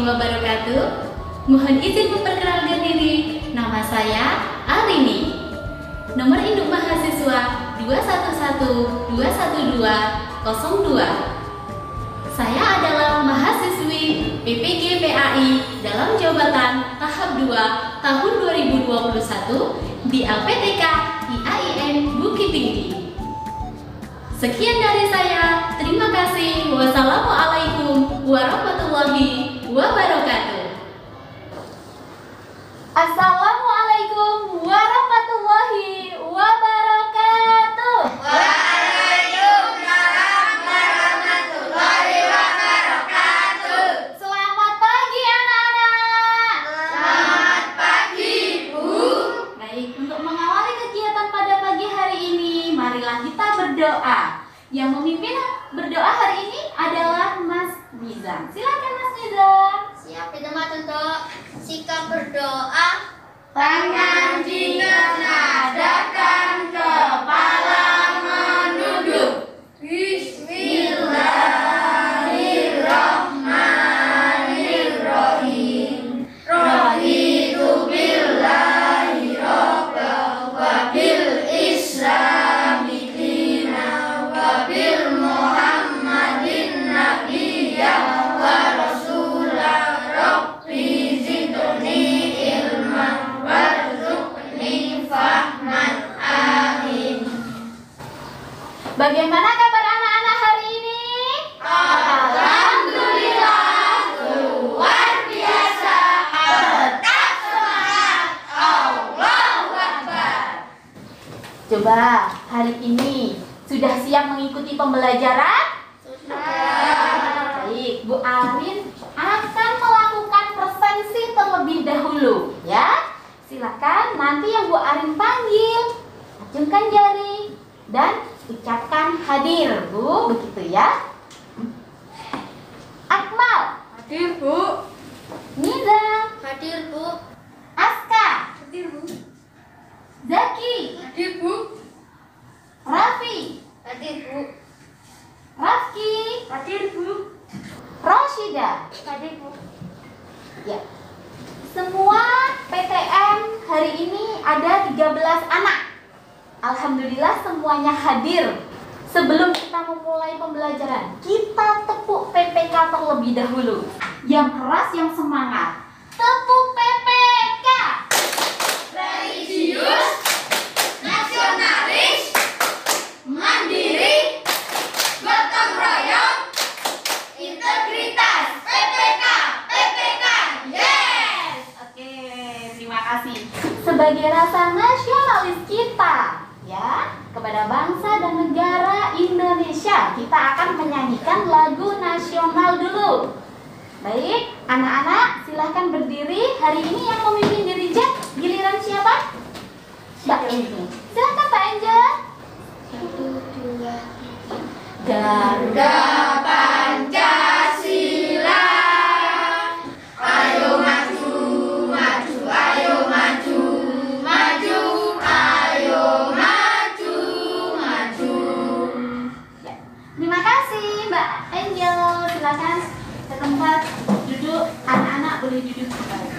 wabarakatuh. Mohon izin memperkenalkan diri. Nama saya Arini. Nomor induk mahasiswa 211212002. Saya adalah mahasiswi PPG PAI dalam jabatan tahap 2 tahun 2021 di LPTK IAIN Bukit Tinggi. Sekian dari saya. Terima kasih. Wassalamualaikum warahmatullahi wabarakatuh. Assalamualaikum warahmatullahi wabarakatuh. Waalaikumsalam warahmatullahi wabarakatuh. Selamat pagi anak-anak. Selamat pagi, Bu. Baik, untuk mengawali kegiatan pada pagi hari ini, marilah kita berdoa. Yang memimpin berdoa hari ini adalah Mas Nizam. Silakan Mas Nizam. Siap teman untuk sikap berdoa. Tangan dienadakan, kepala menunduk. Bismillahirrahmanirrahim. Raditu billahi rabban wa bil islami dinan wa bil muhammadin nabiyyan wa rasulan. Rabbi zidni ilman warzuqni fahman. Amin. Bagaimana kabar anak-anak hari ini? Alhamdulillah, luar biasa. Tetap semangat. Allahu Akbar. Coba hari ini sudah siap mengikuti pembelajaran? Baik, Bu Arin akan melakukan presensi terlebih dahulu, ya. Silakan nanti yang Bu Arin panggil, acungkan jari dan ucapkan hadir, Bu, begitu ya. Akmal, Hadir, Bu. Nizam, Hadir, Bu. Aska, Hadir, Bu. Zaki, Hadir, Bu. Raffi, Hadir, Bu. Rafki, Hadir, Bu. Roshida. Hadir, Bu. Ya. Semua PTM hari ini ada 13 anak. Alhamdulillah semuanya hadir. Sebelum kita memulai pembelajaran, kita tepuk PPK terlebih dahulu. Yang keras, yang semangat. Tepuk PPK. Religius, nasionalis, mandiri, gotong royong, integritas. PPK, PPK, yes. Oke, terima kasih. Sebagai rasa nasionalis kita, ya, kepada bangsa dan negara Indonesia, kita akan menyanyikan lagu nasional dulu. Baik, anak-anak silahkan berdiri. Hari ini yang memimpin dirija, giliran siapa? Mbak Angel. Silahkan Mbak Angel. 1, 2, 3. Garuda Pancasila, ayo maju, maju, ayo maju, maju, ayo maju, maju. Ya. Terima kasih Mbak Angel. Silakan ke tempat duduk. Anak-anak boleh duduk kembali.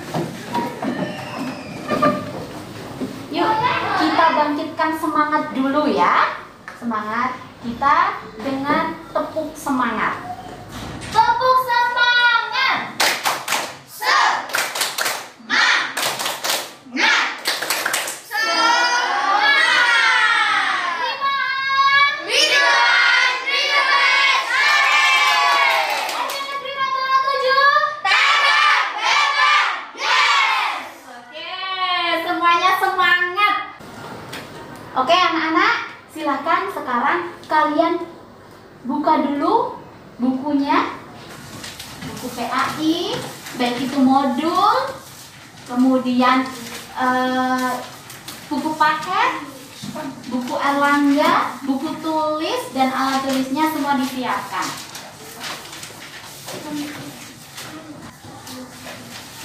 Yuk, kita bangkitkan semangat dulu ya. Semangat kita dengan tepuk semangat. Tepuk semangat. Semangat, semangat. Ridwan, sore. Ayo terima tolong 7. Tanggap bebas, yes. Oke, semuanya semangat. Oke anak-anak, silahkan sekarang kalian buka dulu bukunya. Buku PAI, baik itu modul, kemudian buku paket, buku Erlangga, buku tulis, dan alat tulisnya semua disiapkan.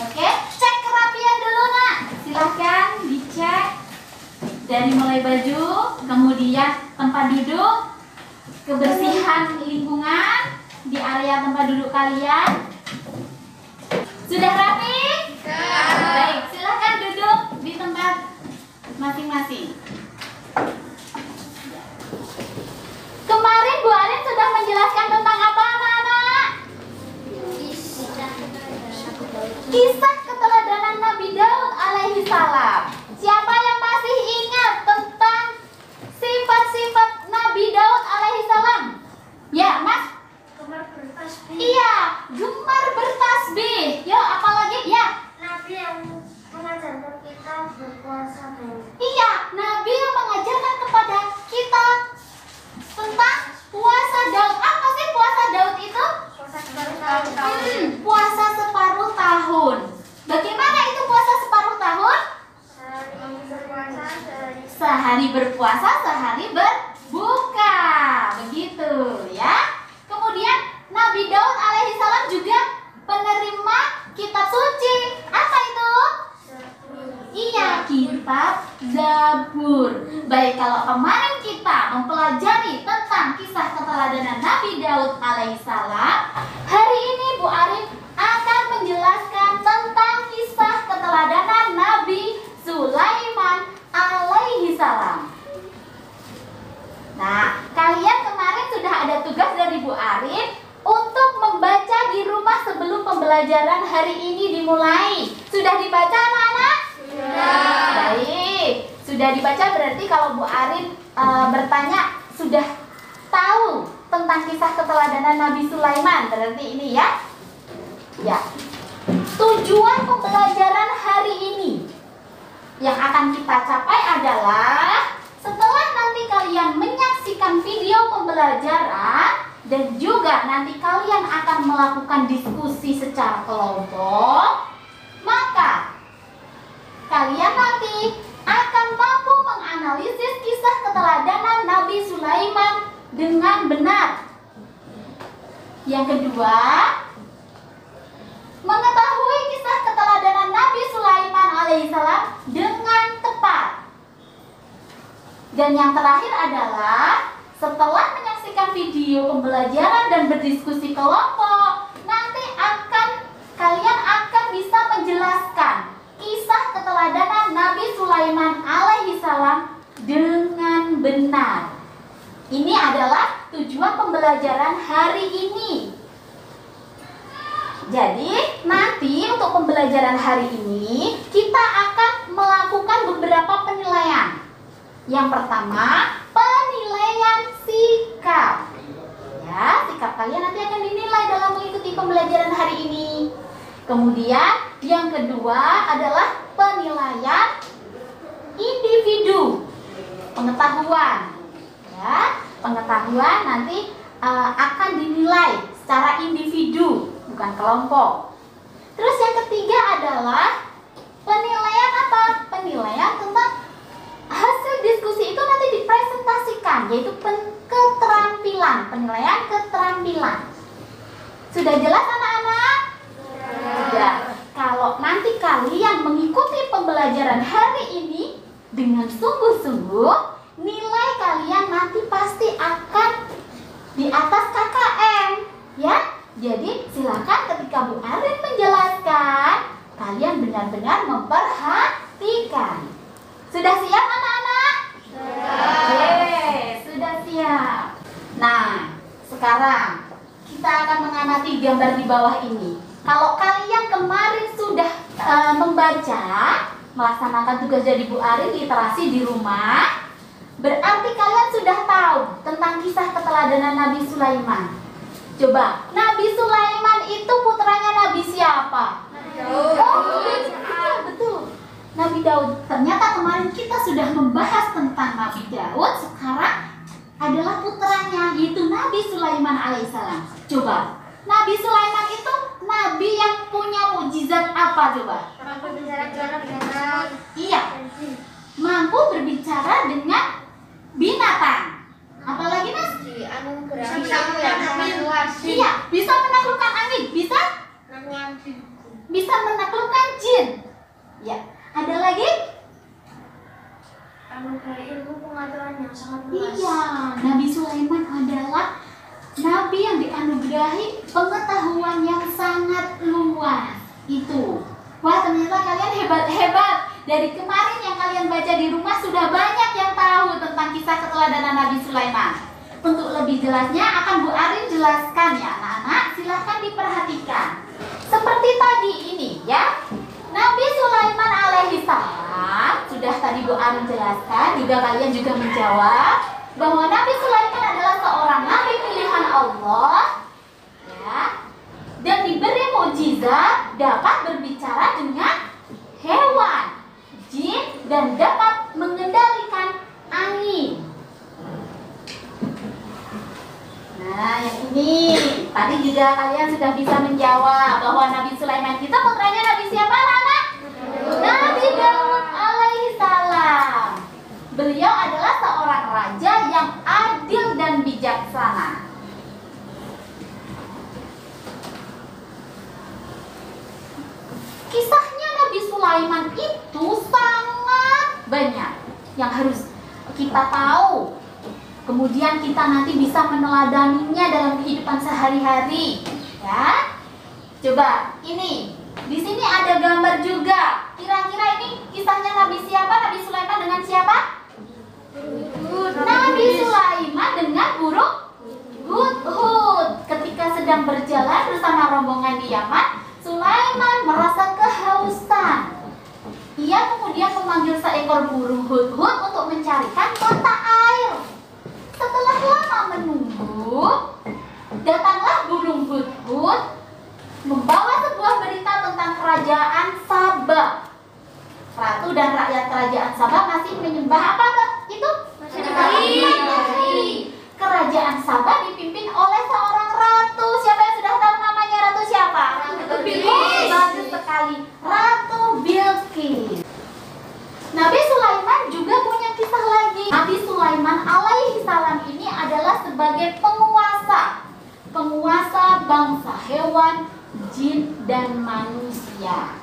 Oke, cek kerapian dulu nak. Silahkan dicek dari mulai baju, kemudian tempat duduk, kebersihan lingkungan di area tempat duduk kalian. Sudah rapi? Baik, silakan duduk di tempat masing-masing. Kemarin Bu Arin sudah menjelaskan tentang apa anak-anak? Kisah keteladanan Nabi Daud alaihi salam. Siapa yang masih ingat tentang sifat-sifat Nabi Daud alaihi salam? Ya, Mas? Gemar bertasbih. Iya, gemar bertasbih. Yo, apalagi? Ya. Nabi yang mengajarkan kita berpuasa dan Iya, Nabi yang mengajarkan kepada kita tentang puasa Daud. Apa sih puasa Daud itu? puasa bertahun-tahun. Puasa separuh tahun. Bagaimana itu puasa separuh tahun? Sehari berpuasa, sehari berbuka. Begitu ya. Kemudian Nabi Daud alaihi salam juga penerima kitab suci. Apa itu? Iya, kitab Zabur. Baik, kalau kemarin kita mempelajari tentang kisah keteladanan Nabi Daud alaihissalam, hari ini Bu Arin akan menjelaskan tentang kisah keteladanan Nabi Sulaiman alaihissalam. Nah, kalian kemarin sudah ada tugas dari Bu Arin untuk membaca di rumah sebelum pembelajaran hari ini dimulai. Sudah dibaca anak-anak? Baik, sudah dibaca berarti kalau Bu Arin bertanya sudah tahu tentang kisah keteladanan Nabi Sulaiman, berarti ini ya. Ya. Tujuan pembelajaran hari ini yang akan kita capai adalah setelah nanti kalian menyaksikan video pembelajaran dan juga nanti kalian akan melakukan diskusi secara kelompok, maka kalian nanti akan mampu menganalisis kisah keteladanan Nabi Sulaiman dengan benar. Yang kedua, mengetahui kisah keteladanan Nabi Sulaiman alaihissalam dengan tepat. Dan yang terakhir adalah setelah menyaksikan video pembelajaran dan berdiskusi kelompok, nanti kalian akan bisa menjelaskan kisah keteladanan Nabi Sulaiman alaihissalam dengan benar. Ini adalah tujuan pembelajaran hari ini. Jadi nanti untuk pembelajaran hari ini kita akan melakukan beberapa penilaian. Yang pertama, penilaian sikap. Ya, sikap kalian nanti akan dinilai dalam mengikuti pembelajaran hari ini. Kemudian yang kedua adalah penilaian individu, pengetahuan. Ya, pengetahuan nanti akan dinilai secara individu, bukan kelompok. Terus yang ketiga adalah penilaian apa? Penilaian tentang hasil diskusi itu nanti dipresentasikan, yaitu keterampilan, penilaian keterampilan. Sudah jelas anak-anak? Sudah. Kalau nanti kalian mengikuti pembelajaran hari ini dengan sungguh-sungguh, nilai kalian nanti pasti akan di atas KKM, ya. Jadi silakan ketika Bu Arin menjelaskan, kalian benar-benar memperhatikan. Sudah siap anak-anak? Sudah siap. Nah, sekarang kita akan mengamati gambar di bawah ini. Kalau kalian kemarin sudah membaca, melaksanakan tugas dari Bu Arin literasi di rumah, berarti kalian sudah tahu tentang kisah keteladanan Nabi Sulaiman. Coba, Nabi Sulaiman itu putranya Nabi siapa? Iya, betul. Nabi Daud. Ternyata kemarin kita sudah membahas tentang Nabi Daud. Sekarang adalah putranya, yaitu Nabi Sulaiman alaihissalam. Coba, Nabi Sulaiman itu nabi yang punya mukjizat apa coba? Mampu bicara dengan Iya, mampu berbicara dengan binatang. Apalagi Mas? Iya, bisa menaklukkan angin, bisa menaklukkan jin. Ya, ada lagi? anugerah ilmu pengetahuan yang sangat luas. Iya, Nabi Sulaiman adalah nabi yang dianugerahi pengetahuan yang sangat luas. itu. Wah, ternyata kalian hebat-hebat. Dari kemarin yang kalian baca di rumah sudah banyak yang tahu tentang kisah keteladanan Nabi Sulaiman. Untuk lebih jelasnya akan Bu Arin jelaskan ya anak-anak. Silahkan diperhatikan. Seperti tadi ini ya. Nabi Sulaiman alaihi salam sudah tadi Bu Arin jelaskan. Juga kalian juga menjawab bahwa Nabi Sulaiman adalah seorang nabi pilihan Allah ya. Dan diberi mukjizat dapat berbicara dengan hewan, jin, dan dapat mengendalikan angin. Nah, yang ini tadi juga kalian sudah bisa menjawab bahwa Nabi Sulaiman kita putranya Nabi siapa, anak? Nabi Daud alaihi salam. Beliau adalah seorang raja yang adil dan bijaksana. Kisahnya Nabi Sulaiman itu sangat banyak yang harus kita tahu. Kemudian kita nanti bisa meneladaninya dalam kehidupan sehari-hari, ya. Coba ini, di sini ada gambar juga. Kira-kira ini kisahnya Nabi siapa? Nabi Sulaiman dengan siapa? Nabi Sulaiman dengan burung hudhud. Ketika sedang berjalan bersama rombongan di Yaman, Sulaiman merasa kehausan. Ia kemudian memanggil seekor burung hudhud untuk mencarikan mata air. Setelah lama menunggu, datanglah burung hudhud membawa sebuah berita tentang kerajaan Sabah. Ratu dan rakyat kerajaan Sabah masih menyembah apa itu? Matahari. Kerajaan Sabah dipimpin oleh seorang ratu. Siapa yang sudah tahu namanya ratu siapa? Ratu Bilqis. Bagus sekali, Ratu Bilqis. Nabi Sulaiman juga punya kisah lagi. Nabi Sulaiman alaihi salam ini adalah sebagai penguasa bangsa hewan, jin, dan manusia.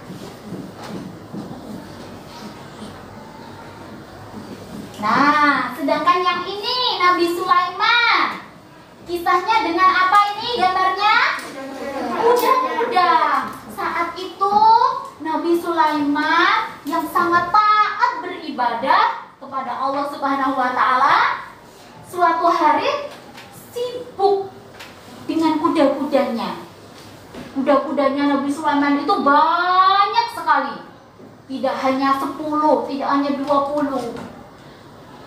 Nah, sedangkan yang ini Nabi Sulaiman, kisahnya dengan apa ini gambarnya? Kuda-kuda. Saat itu Nabi Sulaiman yang sangat taat beribadah kepada Allah Subhanahu wa taala, suatu hari sibuk dengan kuda-kudanya. Kuda-kudanya Nabi Sulaiman itu banyak sekali. Tidak hanya 10, tidak hanya 20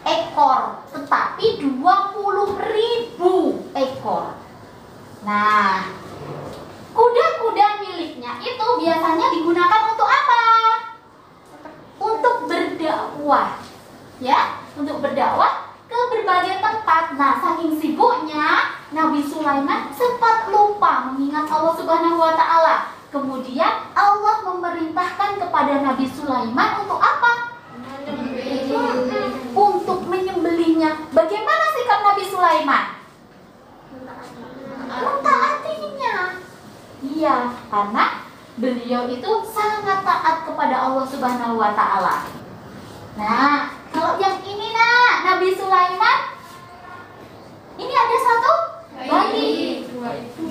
ekor, tetapi 20.000 ekor. Nah, kuda-kuda miliknya itu biasanya digunakan untuk apa? Untuk berdakwah, ya, untuk berdakwah ke berbagai tempat. Nah, saking sibuknya Nabi Sulaiman sempat lupa mengingat Allah Subhanahu wa taala. Kemudian Allah memerintahkan kepada Nabi Sulaiman untuk apa? Untuk menyembelihnya. Bagaimana sikap Nabi Sulaiman? Mentaatinya. Iya, karena beliau itu sangat taat kepada Allah Subhanahu wa taala. Nah, kalau yang ini Nabi Sulaiman ini ada satu bayi,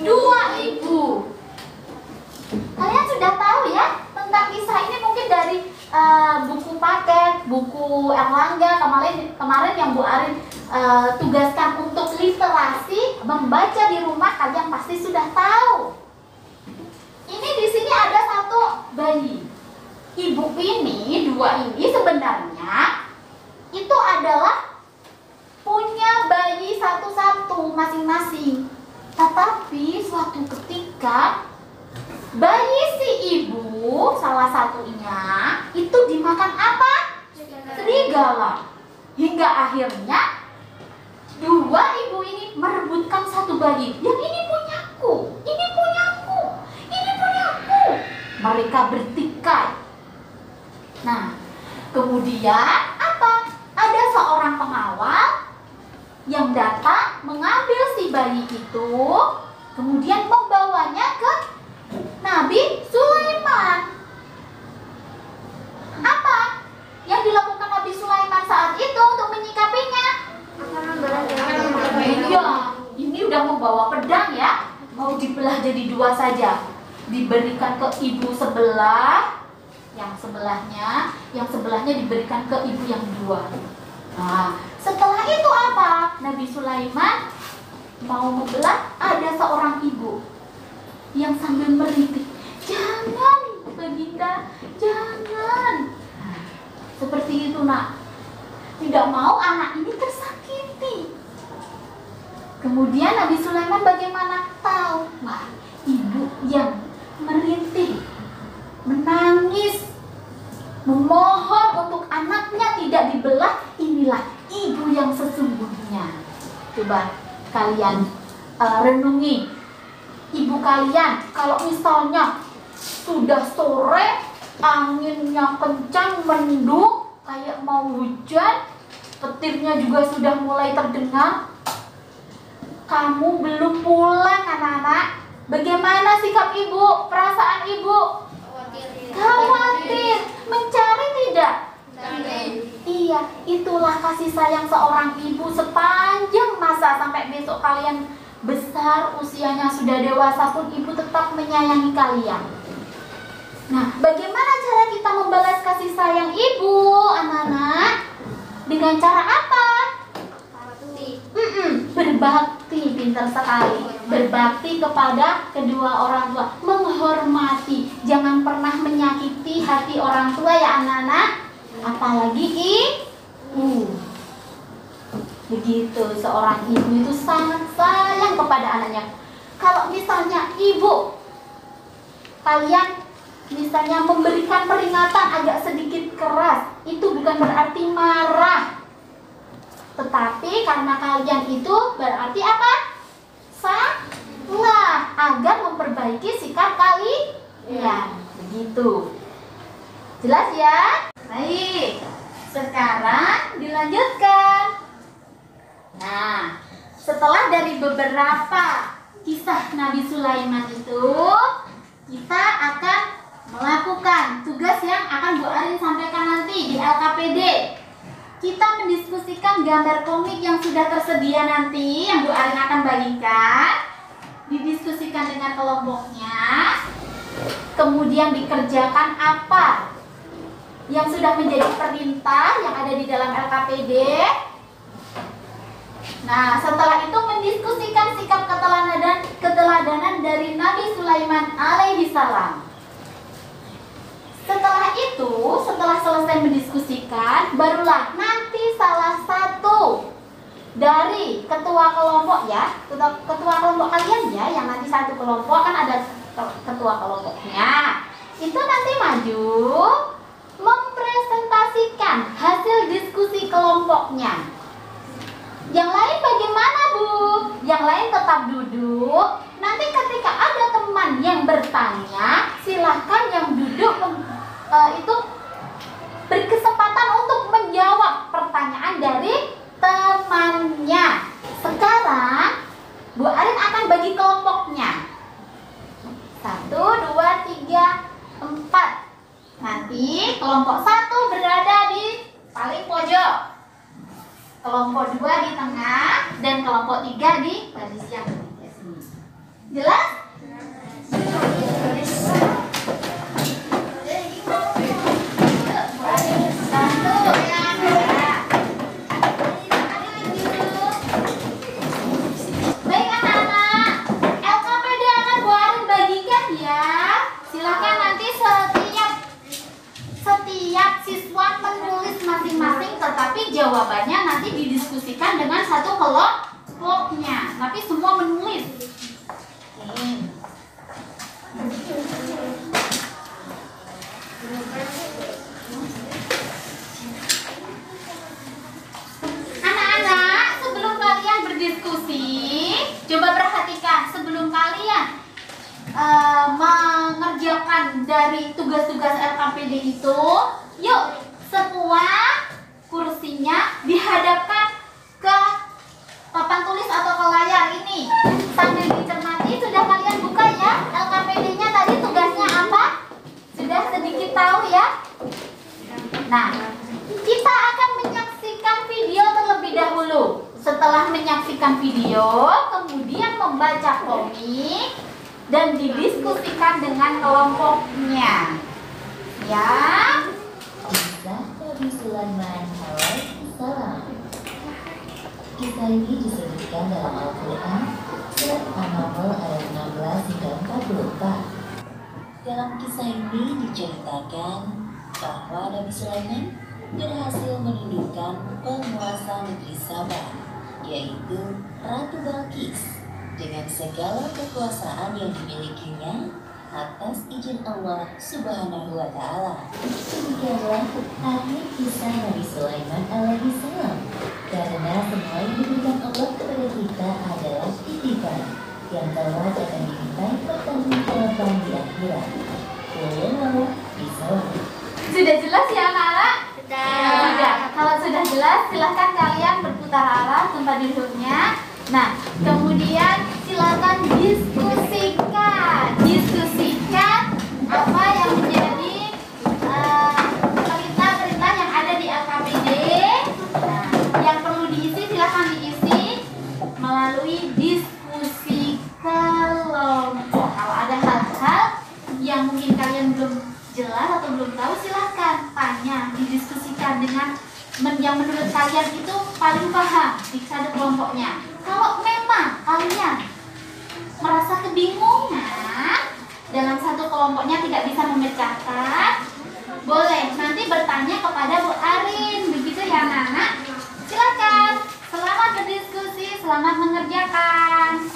2 ibu. Kalian sudah tahu ya tentang kisah ini mungkin dari buku paket, buku Erlangga kemarin yang Bu Arin tugaskan untuk literasi membaca di rumah, kalian pasti sudah tahu. Ini di sini ada satu bayi. Ibu ini, 2 ini sebenarnya itu adalah punya bayi satu-satu masing-masing. Tetapi suatu ketika bayi si ibu, salah satunya, itu dimakan apa? Serigala. Hingga akhirnya 2 ibu ini merebutkan satu bayi. Yang ini punyaku, ini punyaku, ini punyaku. Mereka bertikai. Nah, kemudian apa? Ada seorang pengawal yang datang mengambil si bayi itu, kemudian membawanya ke Nabi Sulaiman. Apa yang dilakukan Nabi Sulaiman saat itu untuk menyikapinya? Iya, ini udah membawa pedang ya, mau dibelah jadi 2 saja. diberikan ke ibu sebelah, yang sebelahnya diberikan ke ibu yang kedua. Nah, setelah itu apa? Nabi Sulaiman mau membelah, ada seorang ibu yang sambil merintih, "Jangan, Baginda, jangan." Nah, seperti itu, nak. Tidak mau anak ini tersakiti. Kemudian Nabi Sulaiman bagaimana? Tahu, wah, ibu yang merintih, menangis, memohon untuk anaknya tidak dibelah, inilah ibu yang sesungguhnya. Coba kalian renungi, ibu kalian kalau misalnya sudah sore, anginnya kencang, mendung, kayak mau hujan, petirnya juga sudah mulai terdengar, kamu belum pulang anak-anak, bagaimana sikap ibu, perasaan ibu? Khawatir, mencari tidak? Iya, itulah kasih sayang seorang ibu sepanjang masa sampai besok kalian besar, usianya sudah dewasa pun ibu tetap menyayangi kalian. Nah, bagaimana cara kita membalas kasih sayang ibu, anak-anak? Dengan cara apa? Berbakti, pintar sekali. Berbakti kepada kedua orang tua, menghormati, jangan pernah menyakiti hati orang tua ya anak-anak, apalagi ibu. Begitu, seorang ibu itu sangat sayang kepada anaknya. Kalau misalnya ibu kalian misalnya memberikan peringatan agak sedikit keras, itu bukan berarti marah, tetapi karena kalian itu berarti apa? Salah, agar memperbaiki sikap kalian. Begitu. Jelas ya? Baik. Sekarang dilanjutkan. Nah, setelah dari beberapa kisah Nabi Sulaiman itu, kita akan melakukan tugas yang akan Bu Arin sampaikan nanti di LKPD. Kita mendiskusikan gambar komik yang sudah tersedia nanti, yang Bu Arin akan bagikan, didiskusikan dengan kelompoknya, kemudian dikerjakan apa yang sudah menjadi perintah yang ada di dalam LKPD. Nah, setelah itu mendiskusikan sikap keteladanan dari Nabi Sulaiman alaihi salam. Setelah itu, setelah selesai mendiskusikan, barulah nanti salah satu dari ketua kelompok ya, ketua kelompok kalian ya, yang nanti satu kelompok kan ada ketua kelompoknya, itu nanti maju mempresentasikan hasil diskusi kelompoknya. Yang lain bagaimana, Bu? Yang lain tetap duduk. Nanti ketika ada teman yang bertanya, silahkan yang duduk itu berkesempatan untuk menjawab pertanyaan dari temannya. Sekarang Bu Arin akan bagi kelompoknya 1, 2, 3, 4. Nanti kelompok 1 berada di paling pojok, kelompok 2 di tengah, dan kelompok 3 di baris yang ketiga sini. Jelas? Baik anak-anak, LKPD akan Bu Arin bagikan ya. Silakan nanti setiap siswa menulis masing-masing, tetapi jawabannya nanti didiskusikan dengan satu kelompoknya. Tapi semua menulis. Anak-anak, sebelum kalian berdiskusi, coba perhatikan sebelum kalian mengerjakan dari tugas-tugas LKPD itu, yuk semua kursinya dihadapkan ke papan tulis atau ke layar ini. Sambil dicermati, sudah kalian buka ya LKPD-nya tadi tugasnya apa? Sudah sedikit tahu ya? Nah, kita akan menyaksikan video terlebih dahulu. Setelah menyaksikan video, kemudian membaca komik, dan didiskusikan dengan kelompoknya. Ya. Kisah Nabi Sulaiman alaihissalam. Kisah ini disebutkan dalam Al-Quran surat An-Nahl ayat 16 hingga 44. Dalam kisah ini diceritakan bahwa Nabi Sulaiman berhasil menundukkan penguasa negeri Sabah, yaitu Ratu Balqis, dengan segala kekuasaan yang dimilikinya atas izin Allah Subhanahu wa Ta'ala. Demikianlah akhir kisah Nabi Sulaiman alaihissalam. Karena semua yang diberikan Allah kepada kita adalah titipan yang kelak akan dimintai pertanggungjawaban di akhirat. Wallahu a'lam. Sudah jelas ya anak-anak? Sudah. Kalau sudah jelas, silahkan kalian berputar arah tempat duduknya. Nah, kemudian silakan diskusikan apa yang menjadi perintah-perintah yang ada di LKPD. Nah, yang perlu diisi silakan diisi melalui diskusi kelompok. Kalau ada hal-hal yang mungkin kalian belum jelas atau belum tahu, silahkan tanya, didiskusikan dengan yang menurut kalian itu paling paham di satu kelompoknya. Kalau memang kalian merasa kebingungan dalam satu kelompoknya tidak bisa memecahkan, boleh nanti bertanya kepada Bu Arin. Begitu ya anak-anak? Silakan. Selamat berdiskusi, selamat mengerjakan.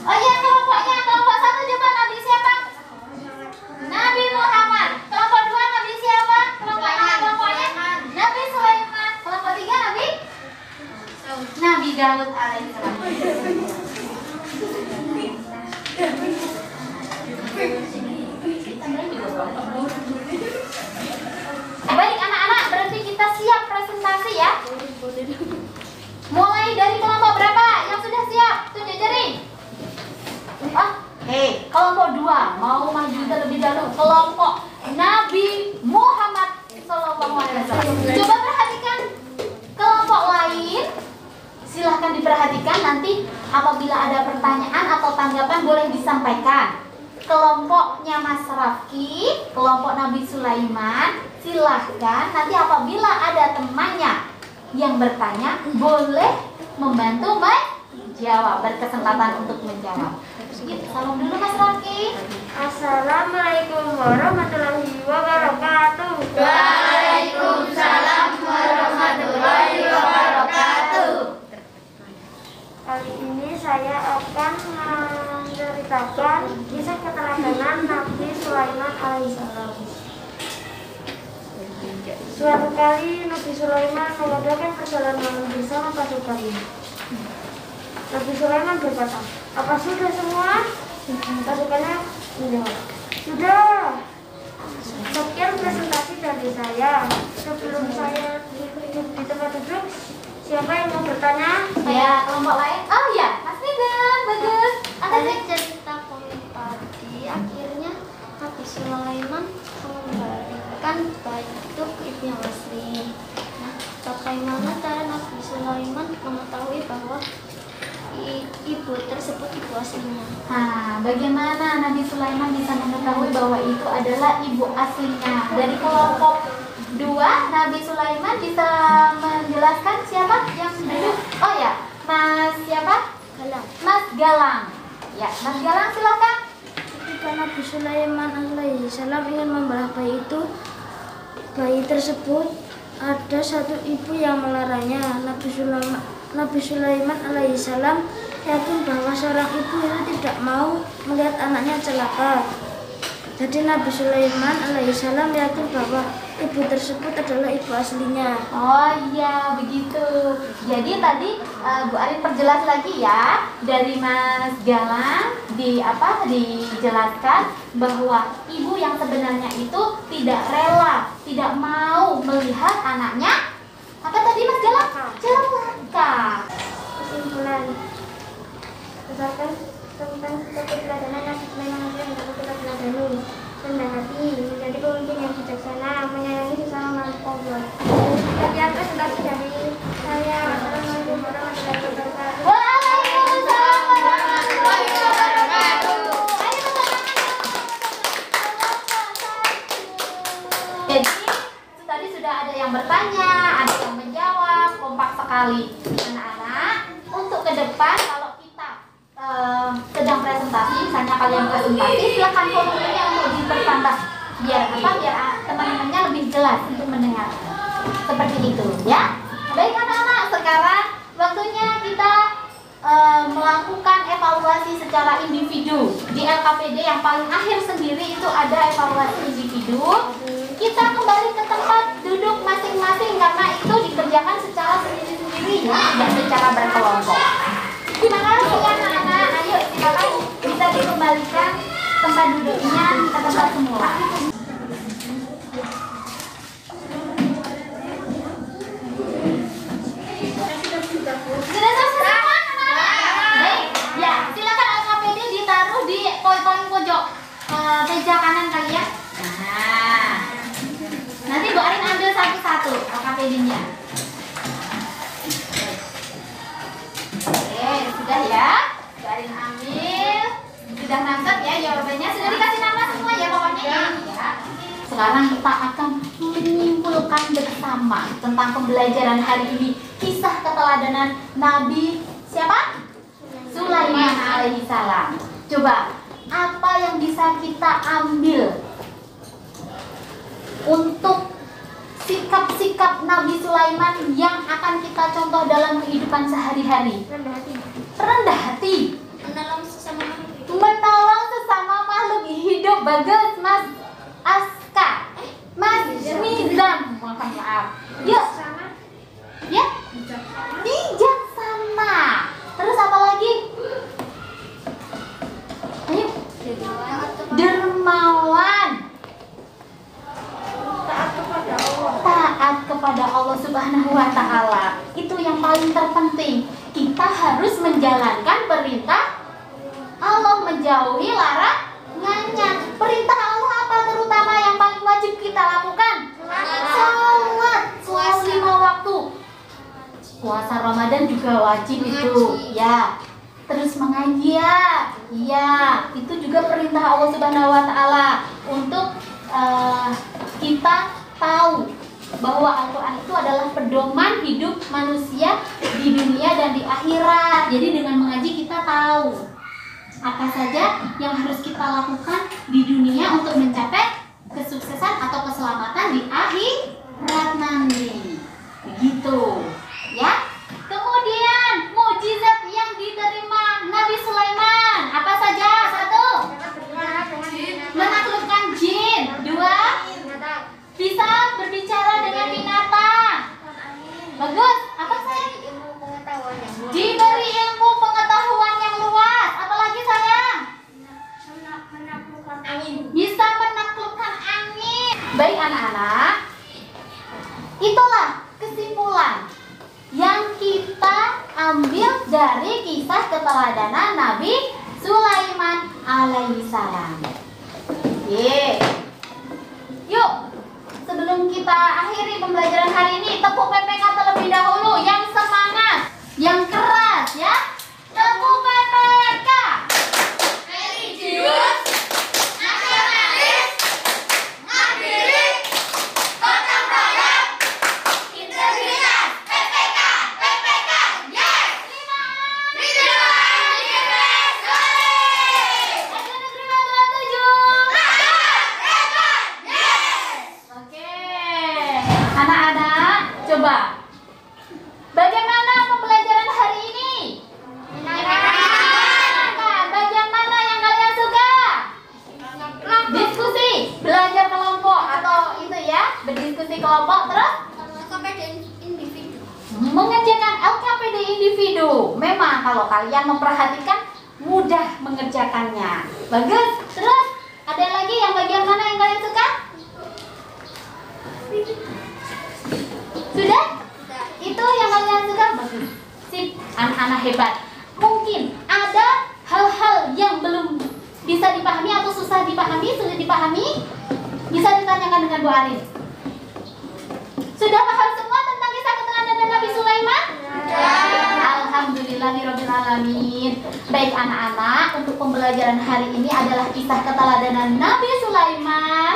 Oh iya, kelompoknya, kelompok 1 coba Nabi siapa? Nabi Muhammad. Kelompok 2 Nabi siapa? Kelompoknya Nabi Sulaiman. Kelompok 3 Nabi Daud alaihissalam. Baik anak-anak, berarti kita siap presentasi ya. Mulai dari kelompok berapa yang sudah siap? Tunjuk jari. Kelompok 2 mau maju terlebih dahulu. Kelompok Nabi Muhammad SAW. Coba perhatikan kelompok lain. Silahkan diperhatikan, nanti apabila ada pertanyaan atau tanggapan boleh disampaikan. Kelompoknya Mas Rafki, kelompok Nabi Sulaiman, silahkan nanti apabila ada temannya yang bertanya boleh membantu menjawab, berkesempatan untuk menjawab. Salam dulu Mas Rafki. Assalamualaikum warahmatullahi wabarakatuh. Waalaikumsalam warahmatullahi wabarakatuh. Kali ini saya akan menceritakan kisah keteladanan Nabi Sulaiman alaihissalam. Suatu kali Nabi Sulaiman mengadakan perjalanan bersama pasukannya. Nabi Sulaiman berkata, "Apa sudah semua?" Pasukannya menjawab, "Sudah." Sekian presentasi dari saya. Sebelum saya duduk di tempat duduk, siapa yang mau bertanya? Ya, kelompok lain. Oh ya, Mas Medan, bagus. Ada cerita tadi, akhirnya Nabi Sulaiman mengembalikan Baitul Ibu yang asli. Nah, bagaimana cara Nabi Sulaiman mengetahui bahwa ibu tersebut ibu aslinya? Nah, bagaimana Nabi Sulaiman bisa mengetahui bahwa itu adalah ibu aslinya? Dari kelompok 2, Nabi Sulaiman bisa menjelaskan siapa yang duduk? Oh ya, Mas siapa? Galang. Mas Galang. Ya, Mas Galang silakan. Ketika Nabi Sulaiman alaihissalam ingin membelah bayi tersebut, ada satu ibu yang melarangnya. Nabi Sulaiman alaihissalam yakin bahwa seorang ibu itu tidak mau melihat anaknya celaka. Jadi Nabi Sulaiman alaihissalam yakin bahwa ibu tersebut adalah ibu aslinya. Oh iya, begitu. Jadi tadi Bu Arin perjelas lagi ya, dari Mas Galang dijelaskan bahwa ibu yang sebenarnya itu tidak rela, tidak mau melihat anaknya. Apa tadi Mas Galang? Celaka. Kesimpulan, berdasarkan tentang keteladanan Nabi Sulaiman yang dapat kita teladani. yang bertanya, ada yang menjawab, kompak sekali. Anak-anak, untuk ke depan kalau kita sedang presentasi, misalnya kalian presentasi, silakan volumenya untuk dipertambah biar apa? Biar teman-temannya lebih jelas untuk mendengar. Seperti itu, ya. Baik anak-anak, sekarang waktunya kita melakukan evaluasi secara individu. Di LKPD yang paling akhir sendiri itu ada evaluasi individu. Kita kembali ke tempat duduk masing-masing karena itu dikerjakan secara sendiri-sendiri ya, tidak secara berkelompok. Terima kasih anak-anak. Ayo silakan bisa dikembalikan tempat duduknya ke tempat semula. Sudah selesai semua anak-anak? Baik, ya silakan LKPD ditaruh di poin-poin pojok meja kanan kalian. Nah, nanti Bu Arin ambil satu-satu LKPD-nya. Oke, sudah ya. Bu Arin ambil. Sudah nangkep ya jawabannya. Sudah dikasih nama semua ya pokoknya ya. Sekarang kita akan menyimpulkan bersama tentang pembelajaran hari ini. Kisah keteladanan Nabi siapa? Sulaiman alaihissalam. Coba, apa yang bisa kita ambil untuk sikap-sikap Nabi Sulaiman yang akan kita contoh dalam kehidupan sehari-hari? Rendah hati. Menolong sesama makhluk. Menolong sesama makhluk hidup. Bagus, Mas Aska. Mas Mizam. Mohon maaf. Yuk. Ya. Bijaksana. Terus apa lagi? Ayo. Dermawan. Taat kepada Allah Subhanahu wa Ta'ala. Itu yang paling terpenting. Kita harus menjalankan perintah Allah, menjauhi larangannya. Perintah Allah apa terutama yang paling wajib kita lakukan? Salat 5 waktu. Puasa Ramadan juga wajib itu, ya. Terus mengaji ya, itu juga perintah Allah Subhanahu wa Ta'ala untuk kita tahu bahwa Al-Quran itu adalah pedoman hidup manusia di dunia dan di akhirat. Jadi dengan mengaji kita tahu apa saja yang harus kita lakukan di dunia untuk mencapai kesuksesan atau keselamatan di akhirat nanti. Begitu, ya. Kemudian mukjizat yang diterima Nabi Sulaiman apa saja? 1. Menaklukkan jin. 2. Bisa berbicara dengan binatang. Bagus. Apa sayang? Diberi ilmu pengetahuan yang luas. Apalagi sayang? Bisa menaklukkan angin. Baik anak-anak, itulah kesimpulan yang kita ambil dari kisah keteladanan Nabi Sulaiman alaihissalam. Yuk, sebelum kita akhiri pembelajaran hari ini, tepuk PPK terlebih dahulu. Yang semangat, yang keras ya. Tepuk PPK. Religius, nasionalis, mandiri, gotong royong, integritas, PPK, yes. Ridwan Idris Soleh. SD Negeri Bantuan 7. Yes. Oke, anak-anak, coba. Bagaimana pembelajaran hari ini? Menyenangkan. Bagian mana yang kalian suka? Diskusi, belajar kelompok atau itu ya, berdiskusi kelompok terus mengerjakan LKPD individu. Memang kalau kalian memperhatikan mudah mengerjakannya. Bagus. Terus ada lagi yang bagian mana yang kalian suka? Sudah? Itu yang kalian suka? Bagus. Sip, anak-anak hebat. Mungkin ada hal-hal yang belum bisa dipahami atau susah dipahami, sulit dipahami? Bisa ditanyakan dengan Bu Arin. Sudah paham semua tentang kisah keteladanan Nabi Sulaiman? Alhamdulillahirrabbilalamin. Baik anak-anak, untuk pembelajaran hari ini adalah kisah keteladanan Nabi Sulaiman.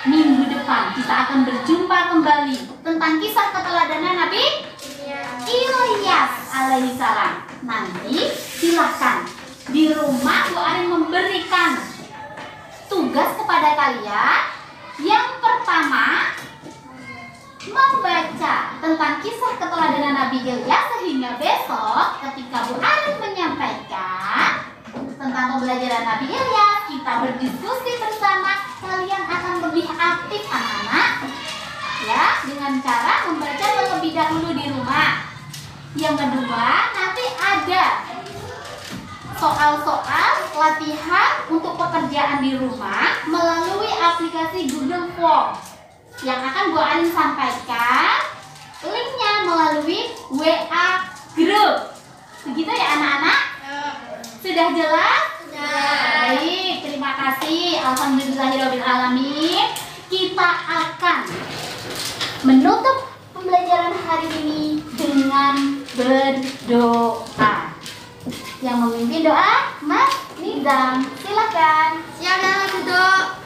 Minggu depan depan kita akan berjumpa kembali tentang kisah keteladanan Nabi Ilyas alaihissalam. Nanti silahkan di rumah Bu Arin memberikan tugas kepada kalian. Yang pertama, membaca tentang kisah keteladanan Nabi Ilyas, sehingga besok ketika Bu Arin menyampaikan tentang pembelajaran Nabi Ilyas, kita berdiskusi bersama, kalian akan lebih aktif anak-anak ya, dengan cara membaca terlebih dahulu di rumah. Yang kedua, nanti ada soal-soal latihan untuk pekerjaan di rumah melalui aplikasi Google Form yang akan Bu Arin sampaikan linknya melalui WA Group. Begitu ya anak-anak? Sudah jelas? Baik, terima kasih. Alhamdulillahirrahmanirrahim. Kita akan menutup pembelajaran hari ini dengan berdoa. Yang memimpin doa Mas Nizam, silakan. Siap dalam duduk.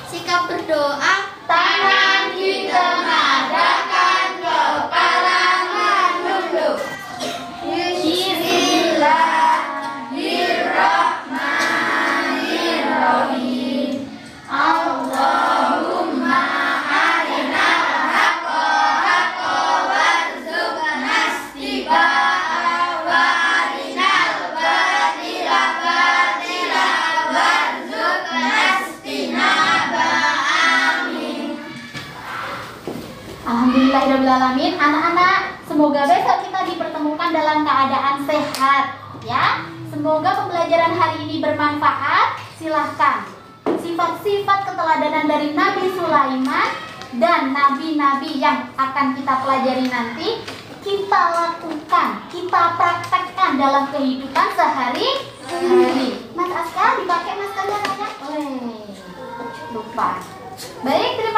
Sikap berdoa. Tangan ditengadahkan, kepala menunduk. Bismillahirrahmanirrahim. Allahumma arinal haqqa haqqa warzuqna ittiba'ah wa arinal batila batila warzuqna ijtinabah. Alhamdulillahirrahmanirrahim. Anak-anak, semoga besok kita dipertemukan dalam keadaan sehat ya. Semoga pembelajaran hari ini bermanfaat. Silahkan sifat-sifat keteladanan dari Nabi Sulaiman dan nabi-nabi yang akan kita pelajari nanti kita lakukan, kita praktekkan dalam kehidupan sehari-hari. Mas Aska, dipakai maskernya ya? Lupa. Baik, terima